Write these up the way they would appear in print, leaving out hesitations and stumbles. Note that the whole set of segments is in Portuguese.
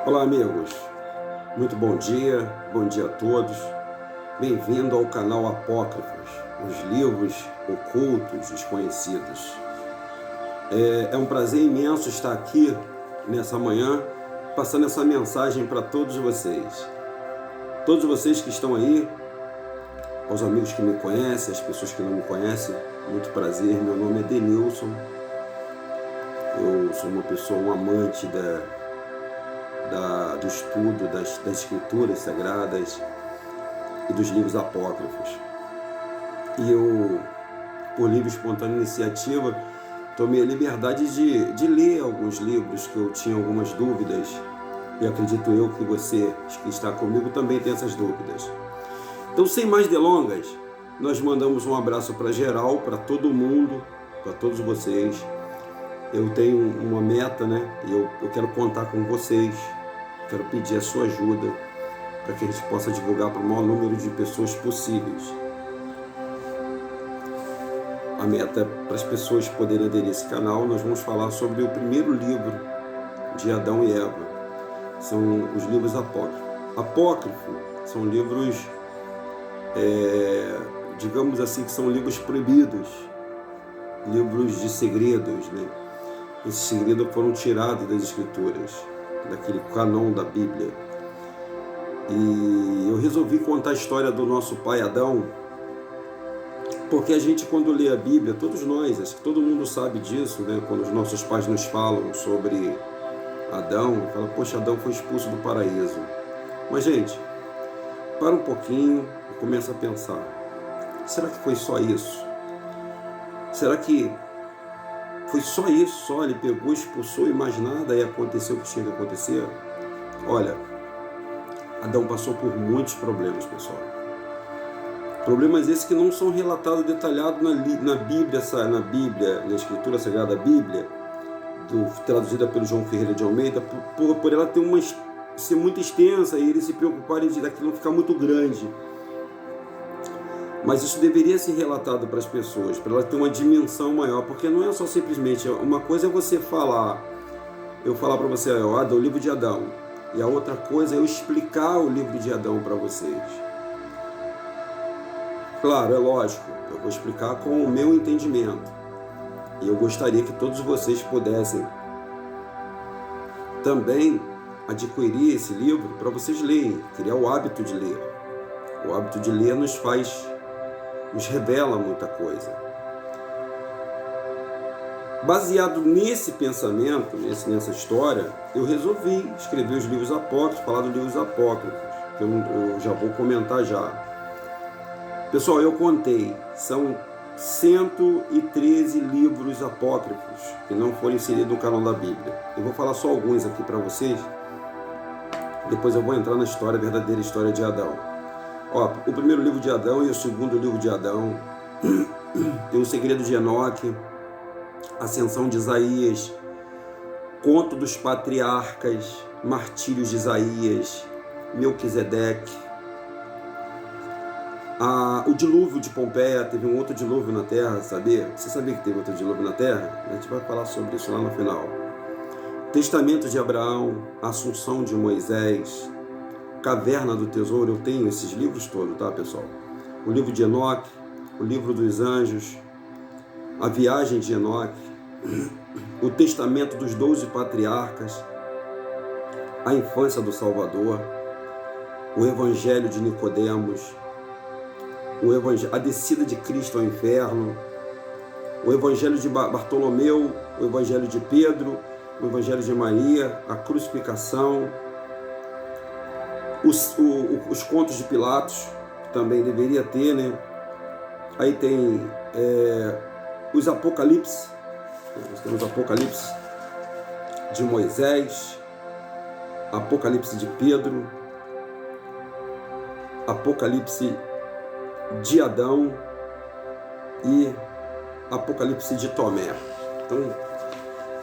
Olá, amigos. Muito bom dia a todos. Bem-vindo ao canal Apócrifos, os livros ocultos, desconhecidos. É um prazer imenso estar aqui nessa manhã, passando essa mensagem para todos vocês. Todos vocês que estão aí, aos amigos que me conhecem, as pessoas que não me conhecem, muito prazer. Meu nome é Denilson. Eu sou uma pessoa, um amante do estudo das escrituras sagradas e dos livros apócrifos. E eu, por livre e espontânea iniciativa, tomei a liberdade de ler alguns livros que eu tinha algumas dúvidas, e acredito eu que você que está comigo também tem essas dúvidas. Então, sem mais delongas, nós mandamos um abraço para geral, para todo mundo, para todos vocês. Eu tenho uma meta, né? E eu quero contar com vocês. Quero pedir a sua ajuda para que a gente possa divulgar para o maior número de pessoas possíveis. A meta é para as pessoas poderem aderir a esse canal. Nós vamos falar sobre o primeiro livro de Adão e Eva. São os livros apócrifos. Apócrifo são livros, digamos assim, que são livros proibidos, livros de segredos, né? Esses segredos foram tirados das escrituras, daquele canon da Bíblia. E eu resolvi contar a história do nosso pai Adão, porque a gente, quando lê a Bíblia, todos nós, acho que todo mundo sabe disso, né? Quando os nossos pais nos falam sobre Adão, fala, poxa, Adão foi expulso do paraíso. Mas, gente, para um pouquinho e começa a pensar, será que foi só isso? Será que foi só isso? Só ele pegou, expulsou e mais nada e aconteceu o que tinha que acontecer? Olha, Adão passou por muitos problemas, pessoal. Problemas esses que não são relatados detalhados na Bíblia, na Escritura Sagrada Bíblia, traduzida pelo João Ferreira de Almeida, por ela ser muito extensa e eles se preocuparem de daquilo não ficar muito grande. Mas isso deveria ser relatado para as pessoas, para ela ter uma dimensão maior, porque não é só simplesmente, uma coisa é você falar, eu falar para você, o livro de Adão, e a outra coisa é eu explicar o livro de Adão para vocês. Claro, é lógico, eu vou explicar com o meu entendimento, e eu gostaria que todos vocês pudessem também adquirir esse livro para vocês lerem, criar o hábito de ler. O hábito de ler nos revela muita coisa. Baseado nesse pensamento, nessa história, eu resolvi escrever os livros apócrifos, falar dos livros apócrifos, que eu já vou comentar já. Pessoal, eu contei, são 113 livros apócrifos que não foram inseridos no canon da Bíblia. Eu vou falar só alguns aqui para vocês, depois eu vou entrar na história, a verdadeira história de Adão. O primeiro livro de Adão e o segundo livro de Adão, tem o segredo de Enoque, ascensão de Isaías, conto dos patriarcas, martírios de Isaías, Melquisedeque, o dilúvio de Pompeia, teve um outro dilúvio na Terra, sabia? Você sabia que teve outro dilúvio na Terra? A gente vai falar sobre isso lá no final. Testamento de Abraão, Assunção de Moisés, Caverna do Tesouro, eu tenho esses livros todos, tá, pessoal? O livro de Enoque, o livro dos anjos, a viagem de Enoque, o testamento dos 12 patriarcas, a infância do Salvador, o evangelho de Nicodemos, a descida de Cristo ao inferno, o evangelho de Bartolomeu, o evangelho de Pedro, o evangelho de Maria, a crucificação, os contos de Pilatos, também deveria ter, né? Aí tem os Apocalipse, nós temos Apocalipse de Moisés, Apocalipse de Pedro, Apocalipse de Adão e Apocalipse de Tomé. Então,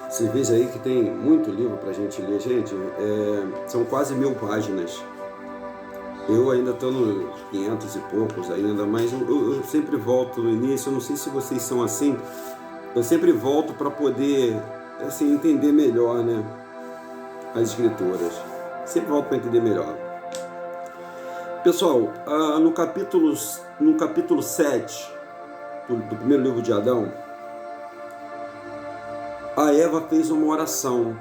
você veja aí que tem muito livro para a gente ler, gente. São quase 1000 páginas. Eu ainda estou nos 500 e poucos ainda, mas eu sempre volto no início. Eu não sei se vocês são assim. Eu sempre volto para poder assim, entender melhor, né, as escrituras. Sempre volto para entender melhor. Pessoal, no capítulo 7 do primeiro livro de Adão, a Eva fez uma oração.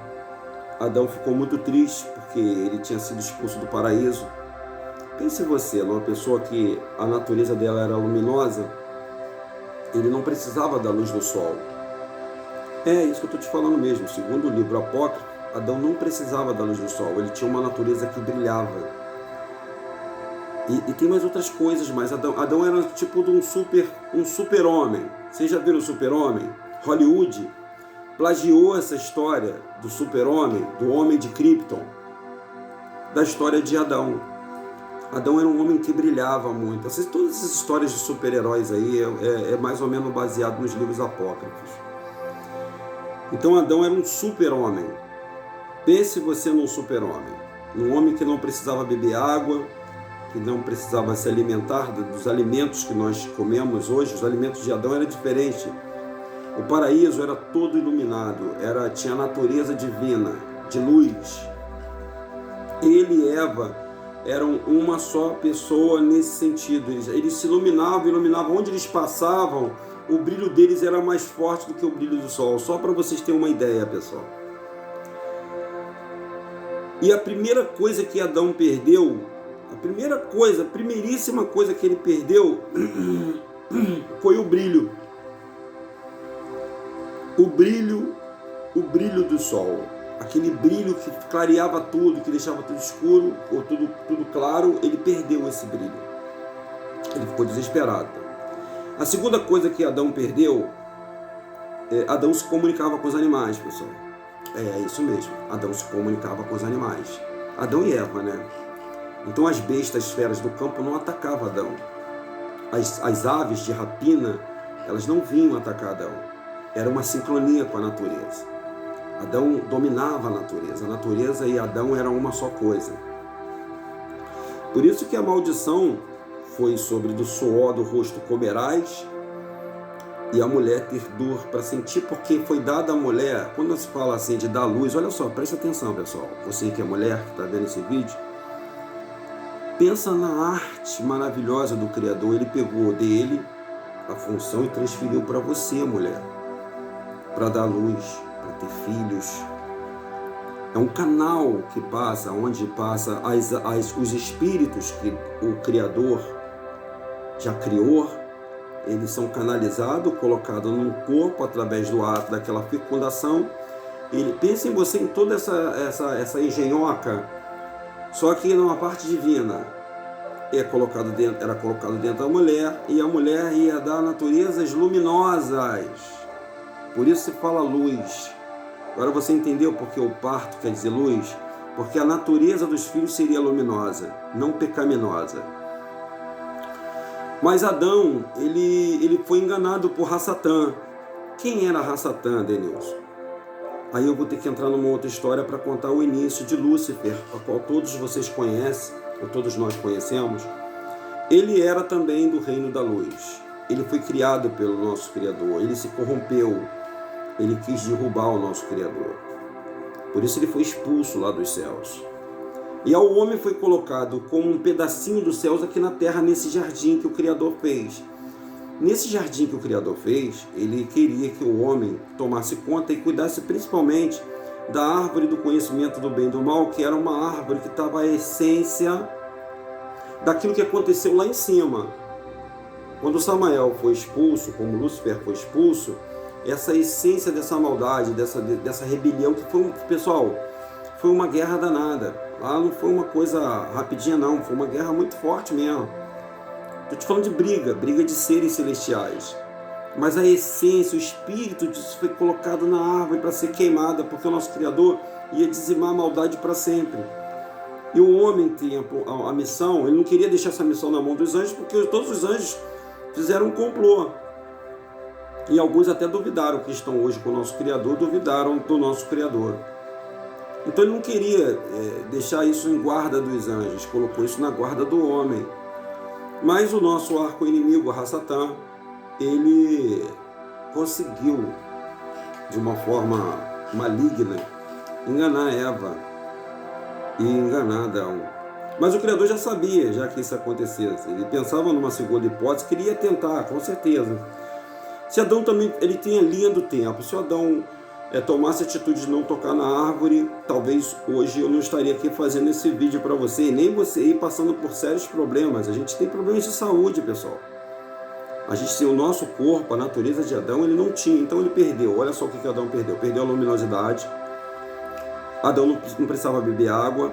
Adão ficou muito triste porque ele tinha sido expulso do paraíso. Pense você, numa pessoa que a natureza dela era luminosa, ele não precisava da luz do sol. É isso que eu estou te falando mesmo. Segundo o livro apócrifo, Adão não precisava da luz do sol. Ele tinha uma natureza que brilhava. E tem mais outras coisas, mas Adão era tipo de um super-homem. Vocês já viram o Super-Homem? Hollywood plagiou essa história do super-homem, do homem de Krypton, da história de Adão. Adão era um homem que brilhava muito. Todas essas histórias de super-heróis aí é mais ou menos baseado nos livros apócrifos. Então Adão era um super-homem. Pense você num super-homem. Um homem que não precisava beber água, que não precisava se alimentar dos alimentos que nós comemos hoje. Os alimentos de Adão eram diferentes. O paraíso era todo iluminado, tinha a natureza divina, de luz. Ele e Eva eram uma só pessoa nesse sentido. Eles se iluminavam. Onde eles passavam, o brilho deles era mais forte do que o brilho do sol. Só para vocês terem uma ideia, pessoal. E a primeira coisa que Adão perdeu, a primeiríssima coisa que ele perdeu foi o brilho. O brilho do sol. Aquele brilho que clareava tudo, que deixava tudo escuro ou tudo claro, ele perdeu esse brilho. Ele ficou desesperado. A segunda coisa que Adão perdeu, Adão se comunicava com os animais, pessoal. É isso mesmo, Adão se comunicava com os animais. Adão e Eva, né? Então as bestas, as feras do campo não atacavam Adão. As aves de rapina, elas não vinham atacar Adão. Era uma sincronia com a natureza. Adão dominava a natureza e Adão eram uma só coisa. Por isso que a maldição foi sobre do suor do rosto comerás e a mulher ter dor para sentir, porque foi dada à mulher, quando se fala assim de dar luz, olha só, presta atenção, pessoal, você que é mulher, que está vendo esse vídeo, pensa na arte maravilhosa do Criador. Ele pegou dele a função e transferiu para você, mulher, para dar luz, para ter filhos. É um canal que passa, onde passa os espíritos que o Criador já criou. Eles são canalizados, colocados num corpo através do ato daquela fecundação. Pensa em você, em toda essa engenhoca, só que numa parte divina. Era colocado dentro da mulher, e a mulher ia dar naturezas luminosas. Por isso se fala luz. Agora você entendeu porque o parto quer dizer luz? Porque a natureza dos filhos seria luminosa, não pecaminosa. Mas Adão, ele foi enganado por Rassatã. Quem era Rassatã, Denilson? Aí eu vou ter que entrar numa outra história para contar o início de Lúcifer, a qual todos vocês conhecem, ou todos nós conhecemos. Ele era também do reino da luz. Ele foi criado pelo nosso Criador. Ele se corrompeu. Ele quis derrubar o nosso Criador. Por isso ele foi expulso lá dos céus. E ao homem foi colocado como um pedacinho dos céus aqui na terra, nesse jardim que o Criador fez. Nesse jardim que o Criador fez, ele queria que o homem tomasse conta e cuidasse principalmente da árvore do conhecimento do bem e do mal, que era uma árvore que estava a essência daquilo que aconteceu lá em cima. Quando Samael foi expulso, como Lúcifer foi expulso, essa essência dessa maldade, dessa rebelião, que foi, pessoal, foi uma guerra danada. Lá não foi uma coisa rapidinha não, foi uma guerra muito forte mesmo. Estou te falando de briga de seres celestiais. Mas a essência, o espírito disso foi colocado na árvore para ser queimada, porque o nosso Criador ia dizimar a maldade para sempre. E o homem tem a missão, ele não queria deixar essa missão na mão dos anjos, porque todos os anjos fizeram um complô. E alguns até duvidaram, que estão hoje com o nosso Criador, duvidaram do nosso Criador. Então ele não queria deixar isso em guarda dos anjos, colocou isso na guarda do homem. Mas o nosso arco-inimigo, Rassatã, ele conseguiu, de uma forma maligna, enganar Eva. e enganar Adão. Mas o Criador já sabia, já que isso acontecesse. Ele pensava numa segunda hipótese, queria tentar, com certeza. Se Adão também, ele tem a linha do tempo. Se Adão tomasse a atitude de não tocar na árvore, talvez hoje eu não estaria aqui fazendo esse vídeo para você, e nem você ir passando por sérios problemas. A gente tem problemas de saúde, pessoal. A gente tem o nosso corpo, a natureza de Adão, ele não tinha, então ele perdeu. Olha só o que Adão perdeu. Perdeu a luminosidade. Adão não precisava beber água,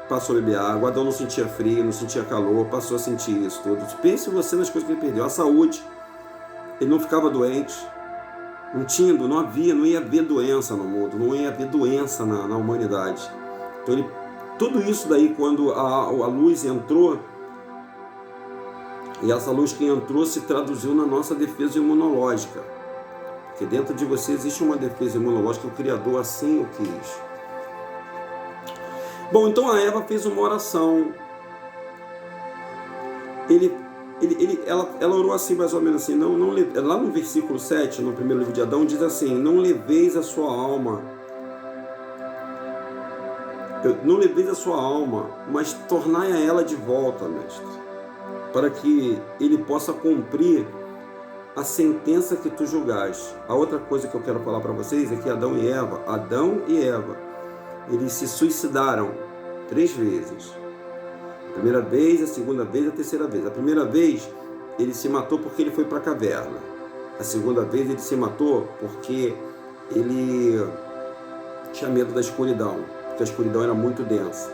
passou a beber água. Adão não sentia frio, não sentia calor, passou a sentir isso tudo. Pense você nas coisas que ele perdeu. A saúde, ele não ficava doente, não ia haver doença no mundo, não ia haver doença na humanidade. Então tudo isso daí, quando a luz entrou, e essa luz que entrou se traduziu na nossa defesa imunológica. Porque dentro de você existe uma defesa imunológica, o Criador assim o quis. Bom, então a Eva fez uma oração. Ela orou assim, mais ou menos assim, lá no versículo 7, no primeiro livro de Adão, diz assim: não leveis a sua alma, mas tornai a ela de volta, mestre, para que ele possa cumprir a sentença que tu julgaste. A outra coisa que eu quero falar para vocês é que Adão e Eva, eles se suicidaram 3 vezes. A primeira vez, a segunda vez, a terceira vez. A primeira vez, ele se matou porque ele foi para a caverna. A segunda vez, ele se matou porque ele tinha medo da escuridão, porque a escuridão era muito densa.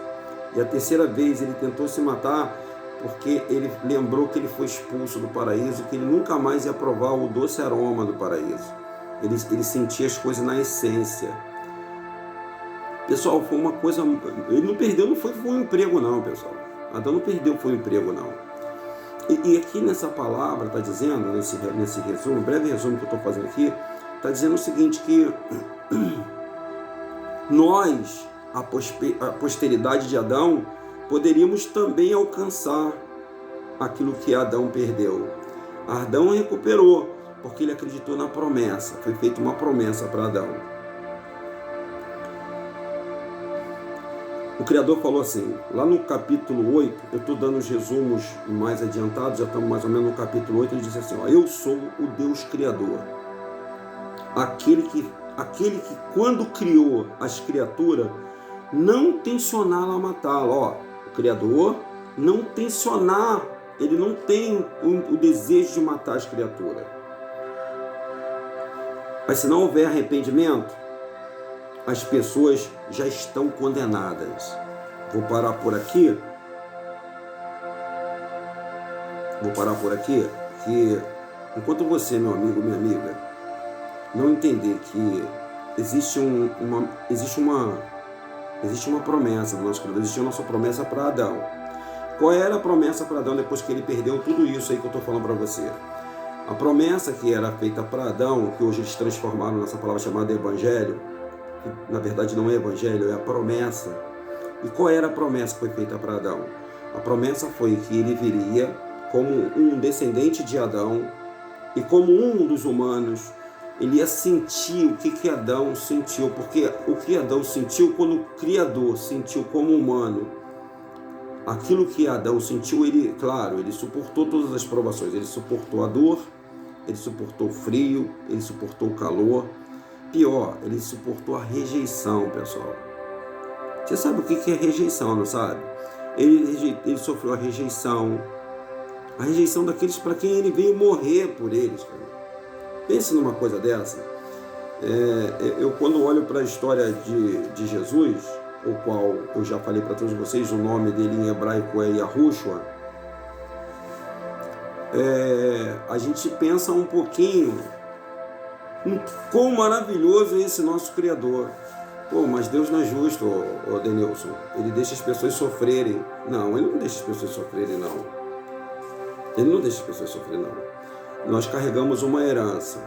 E a terceira vez, ele tentou se matar porque ele lembrou que ele foi expulso do paraíso, que ele nunca mais ia provar o doce aroma do paraíso. Ele sentia as coisas na essência. Pessoal, foi uma coisa... Ele não perdeu, não foi um emprego não, pessoal. Adão não perdeu, foi um emprego não. E aqui nessa palavra está dizendo, nesse resumo, breve resumo que eu estou fazendo aqui, está dizendo o seguinte, que nós, a posteridade de Adão, poderíamos também alcançar aquilo que Adão perdeu. Adão recuperou, porque ele acreditou na promessa. Foi feita uma promessa para Adão. O Criador falou assim, lá no capítulo 8, eu estou dando os resumos mais adiantados, já estamos mais ou menos no capítulo 8, ele diz assim, eu sou o Deus Criador. Aquele que quando criou as criaturas, não tensionava matá-lo. O Criador não tensionar, ele não tem o desejo de matar as criaturas. Mas se não houver arrependimento, as pessoas já estão condenadas. Vou parar por aqui, que enquanto você, meu amigo, minha amiga, não entender que existe uma promessa do nosso Criador, existe a nossa promessa para Adão. Qual era a promessa para Adão depois que ele perdeu tudo isso aí que eu estou falando para você? A promessa que era feita para Adão, que hoje eles transformaram nessa palavra chamada Evangelho, que na verdade não é Evangelho, é a promessa. E qual era a promessa que foi feita para Adão? A promessa foi que ele viria como um descendente de Adão e como um dos humanos. Ele ia sentir o que Adão sentiu, porque o que Adão sentiu quando o Criador sentiu como humano, aquilo que Adão sentiu, ele suportou todas as provações, ele suportou a dor, ele suportou o frio, ele suportou o calor, pior, ele suportou a rejeição, pessoal. Você sabe o que é rejeição, não sabe? Ele sofreu a rejeição daqueles para quem ele veio morrer por eles, cara. Pense numa coisa dessa. Eu quando olho para a história de Jesus, o qual eu já falei para todos vocês, o nome dele em hebraico é Yahushua, a gente pensa um pouquinho quão maravilhoso é esse nosso Criador. Pô, mas Deus não é justo, Denilson. Ele deixa as pessoas sofrerem. Não, ele não deixa as pessoas sofrerem, não. Ele não deixa as pessoas sofrerem, não. Nós carregamos uma herança,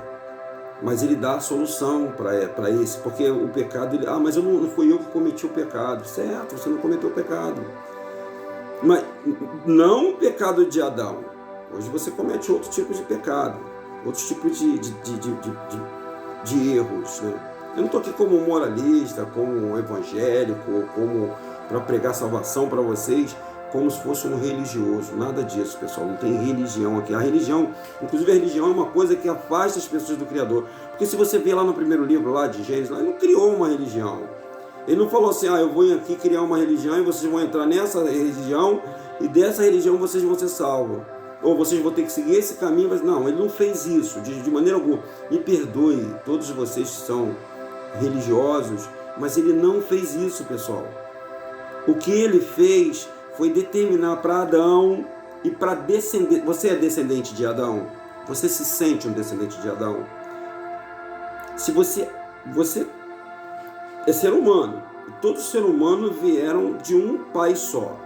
mas ele dá a solução para isso, porque o pecado, mas não fui eu que cometi o pecado. Certo, você não cometeu o pecado, mas não o pecado de Adão. Hoje você comete outro tipo de pecado, outros tipos de erros, né? Eu não estou aqui como moralista, como evangélico, como para pregar salvação para vocês, como se fosse um religioso. Nada disso, pessoal. Não tem religião aqui. A religião, inclusive a religião é uma coisa que afasta as pessoas do Criador. Porque se você vê lá no primeiro livro, lá de Gênesis, ele não criou uma religião. Ele não falou assim, eu vou aqui criar uma religião e vocês vão entrar nessa religião e dessa religião vocês vão ser salvos. Ou vocês vão ter que seguir esse caminho. Mas não, ele não fez isso de maneira alguma. Me perdoe, todos vocês que são religiosos, mas ele não fez isso, pessoal. O que ele fez foi determinar para Adão e para descendente. Você é descendente de Adão? Você se sente um descendente de Adão? Se você é ser humano, todos os seres humanos vieram de um pai só.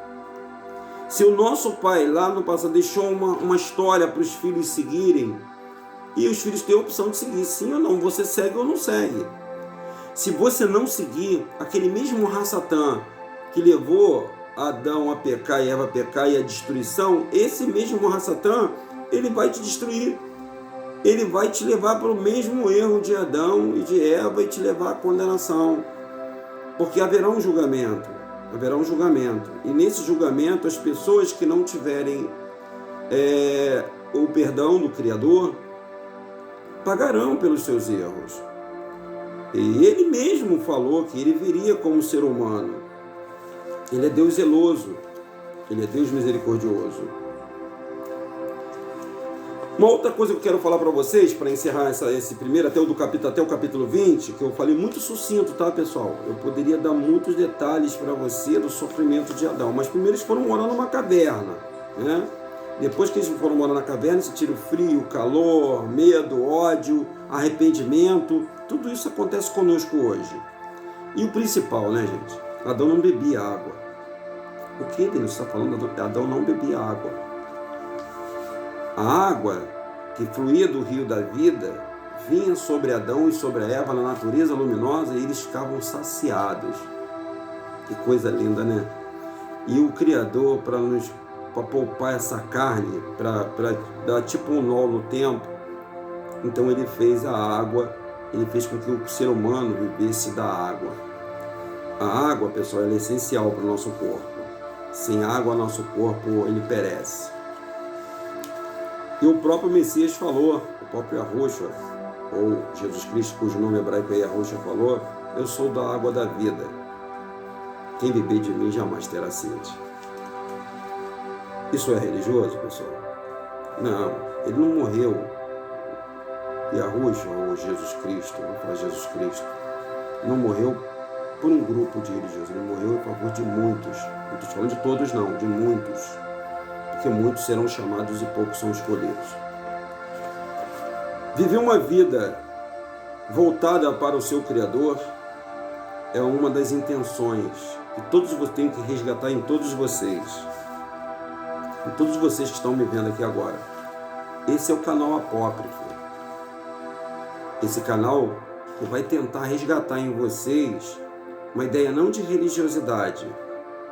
Se o nosso pai lá no passado deixou uma história para os filhos seguirem, e os filhos têm a opção de seguir, sim ou não, você segue ou não segue. Se você não seguir, aquele mesmo Satã que levou Adão a pecar e Eva a pecar e a destruição, esse mesmo Satã, ele vai te destruir. Ele vai te levar para o mesmo erro de Adão e de Eva e te levar à condenação. Porque haverá um julgamento. Haverá um julgamento. E nesse julgamento, as pessoas que não tiverem o perdão do Criador pagarão pelos seus erros. E ele mesmo falou que ele viria como ser humano. Ele é Deus zeloso. Ele é Deus misericordioso. Uma outra coisa que eu quero falar para vocês, para encerrar esse primeiro, até o capítulo 20, que eu falei muito sucinto, tá, pessoal? Eu poderia dar muitos detalhes para você do sofrimento de Adão, mas primeiro eles foram morar numa caverna, né? Depois que eles foram morar na caverna, sentiram frio, calor, medo, ódio, arrependimento, tudo isso acontece conosco hoje. E o principal, né, gente? Adão não bebia água. O que Deus está falando? Adão não bebia água. A água que fluía do rio da vida vinha sobre Adão e sobre a Eva na natureza luminosa e eles ficavam saciados. Que coisa linda, né? E o Criador, para poupar essa carne, para dar tipo um nó no tempo, então ele fez a água, ele fez com que o ser humano vivesse da água. A água, pessoal, ela é essencial para o nosso corpo. Sem água, nosso corpo ele perece. E o próprio Messias falou, o próprio Yahushua, ou Jesus Cristo, cujo nome hebraico é Yahushua, falou: eu sou da água da vida. Quem beber de mim jamais terá sede. Isso é religioso, pessoal? Não, ele não morreu. Yahushua, ou Jesus Cristo, vamos falar Jesus Cristo, não morreu por um grupo de religiosos, ele morreu em favor de muitos. Não estou falando de todos não, de muitos. Porque muitos serão chamados e poucos são escolhidos. Viver uma vida voltada para o seu Criador é uma das intenções que todos vocês têm que resgatar em todos vocês. Em todos vocês que estão me vendo aqui agora. Esse é o canal Apócrifo. Esse canal que vai tentar resgatar em vocês uma ideia não de religiosidade,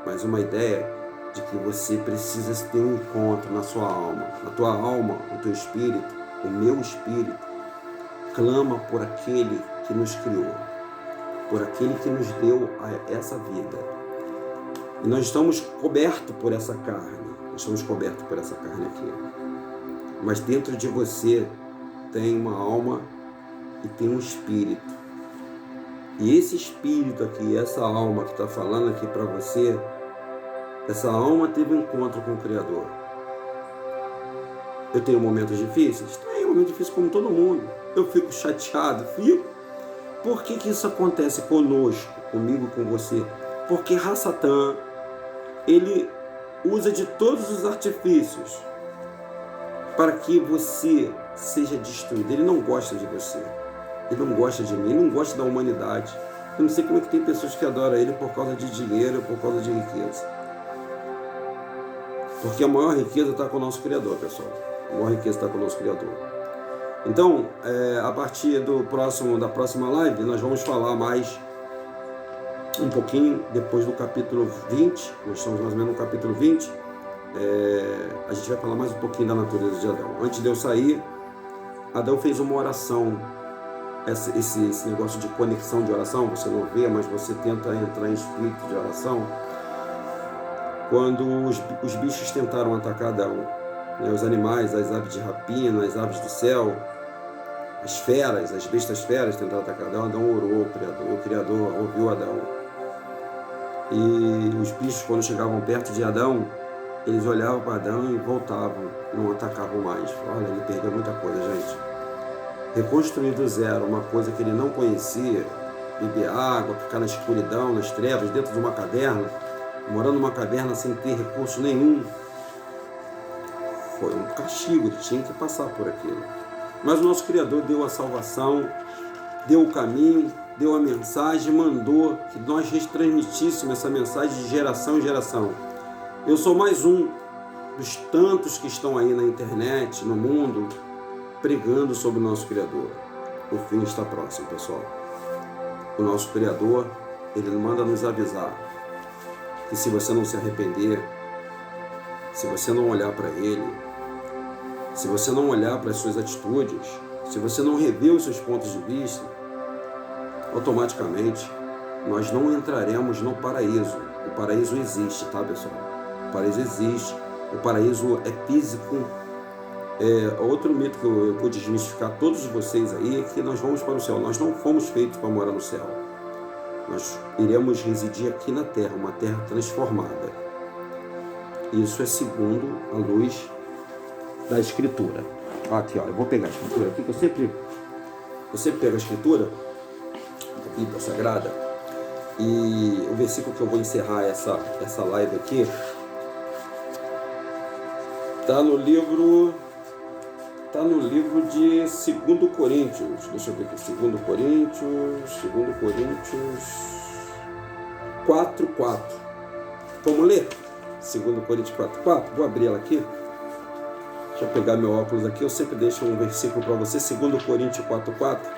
mas uma ideia de que você precisa ter um encontro na sua alma. Na tua alma, o teu espírito, o meu espírito, clama por aquele que nos criou, por aquele que nos deu essa vida. E nós estamos cobertos por essa carne, aqui. Mas dentro de você tem uma alma e tem um espírito. E esse espírito aqui, essa alma que está falando aqui para você, essa alma teve um encontro com o Criador. Eu tenho momentos difíceis? Tenho momentos difíceis como todo mundo. Eu fico chateado, fico. Por que isso acontece conosco, comigo, com você? Porque Satã, ele usa de todos os artifícios para que você seja destruído. Ele não gosta de você. Ele não gosta de mim. Ele não gosta da humanidade. Eu não sei como é que tem pessoas que adoram ele por causa de dinheiro, por causa de riqueza. Porque a maior riqueza está com o nosso Criador, pessoal. A maior riqueza está com o nosso Criador. Então, a partir da próxima live, nós vamos falar mais um pouquinho, depois do capítulo 20, nós estamos mais ou menos no capítulo 20, a gente vai falar mais um pouquinho da natureza de Adão. Antes de eu sair, Adão fez uma oração, esse negócio de conexão de oração, você não vê, mas você tenta entrar em espírito de oração. quando os bichos tentaram atacar Adão, né? Os animais, as aves de rapina, as aves do céu, as feras, as bestas feras tentaram atacar Adão. Adão orou ao Criador, e o Criador ouviu Adão. E os bichos, quando chegavam perto de Adão, eles olhavam para Adão e voltavam, não atacavam mais. Olha, ele perdeu muita coisa, gente. Reconstruir do zero uma coisa que ele não conhecia, beber água, ficar na escuridão, nas trevas, dentro de uma caverna, morando numa caverna sem ter recurso nenhum, foi um castigo, ele tinha que passar por aquilo. Mas o nosso Criador deu a salvação, deu o caminho, deu a mensagem, mandou que nós transmitíssemos essa mensagem de geração em geração. Eu sou mais um dos tantos que estão aí na internet, no mundo, pregando sobre o nosso Criador. O fim está próximo, pessoal. O nosso Criador, ele manda nos avisar que se você não se arrepender, se você não olhar para ele, se você não olhar para as suas atitudes, se você não rever os seus pontos de vista, automaticamente nós não entraremos no paraíso. O paraíso existe, tá, pessoal? O paraíso existe. O paraíso é físico. Outro mito que eu vou desmistificar todos vocês aí é que nós vamos para o céu. Nós não fomos feitos para morar no céu. Nós iremos residir aqui na terra, uma terra transformada. Isso é segundo a luz da Escritura. Aqui, olha, eu vou pegar a Escritura aqui, que eu sempre pego a Escritura, a Bíblia Sagrada, e o versículo que eu vou encerrar essa live aqui está no livro de 2 Coríntios. Deixa eu ver aqui, 2 Coríntios 4:4. Vamos ler? 2 Coríntios 4:4. Vou abrir ela aqui. Deixa eu pegar meu óculos aqui. Eu sempre deixo um versículo para você. 2 Coríntios 4:4.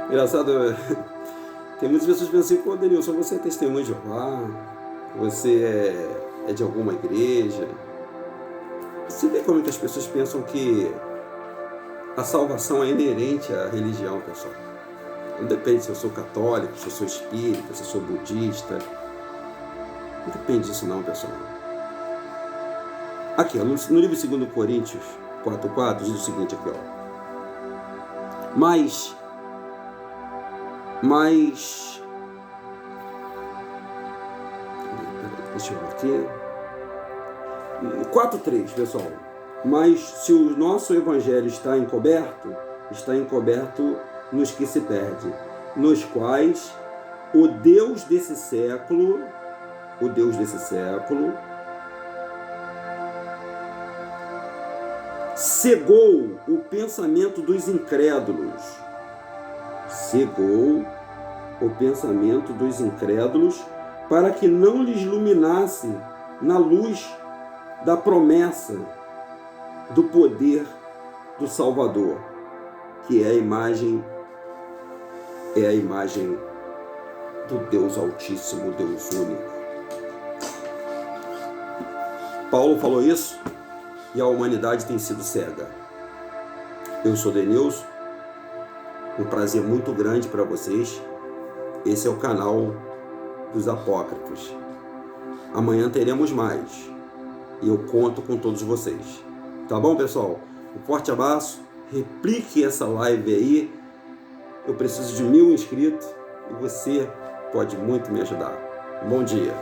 Engraçado, tem muitas pessoas que pensam assim: pô, Denilson, você é testemunho de Jeová? Você é de alguma igreja? Você vê como é que as pessoas pensam que a salvação é inerente à religião, pessoal. Não depende se eu sou católico, se eu sou espírita, se eu sou budista. Não depende disso não, pessoal. Aqui, ó, no livro 2 Coríntios 4:4 diz o seguinte aqui, ó. Mas deixa eu ver aqui. 4:3, pessoal. Mas se o nosso evangelho está encoberto nos que se perde, nos quais o Deus desse século cegou o pensamento dos incrédulos. Cegou o pensamento dos incrédulos para que não lhes iluminasse na luz da promessa do poder do Salvador, que é a imagem do Deus Altíssimo, Deus único. Paulo falou isso e a humanidade tem sido cega. Eu sou Denilson, um prazer muito grande para vocês. Esse é o canal dos Apócrifos. Amanhã teremos mais e eu conto com todos vocês. Tá bom, pessoal? Um forte abraço. Replique essa live aí. Eu preciso de 1000 inscritos e você pode muito me ajudar. Bom dia.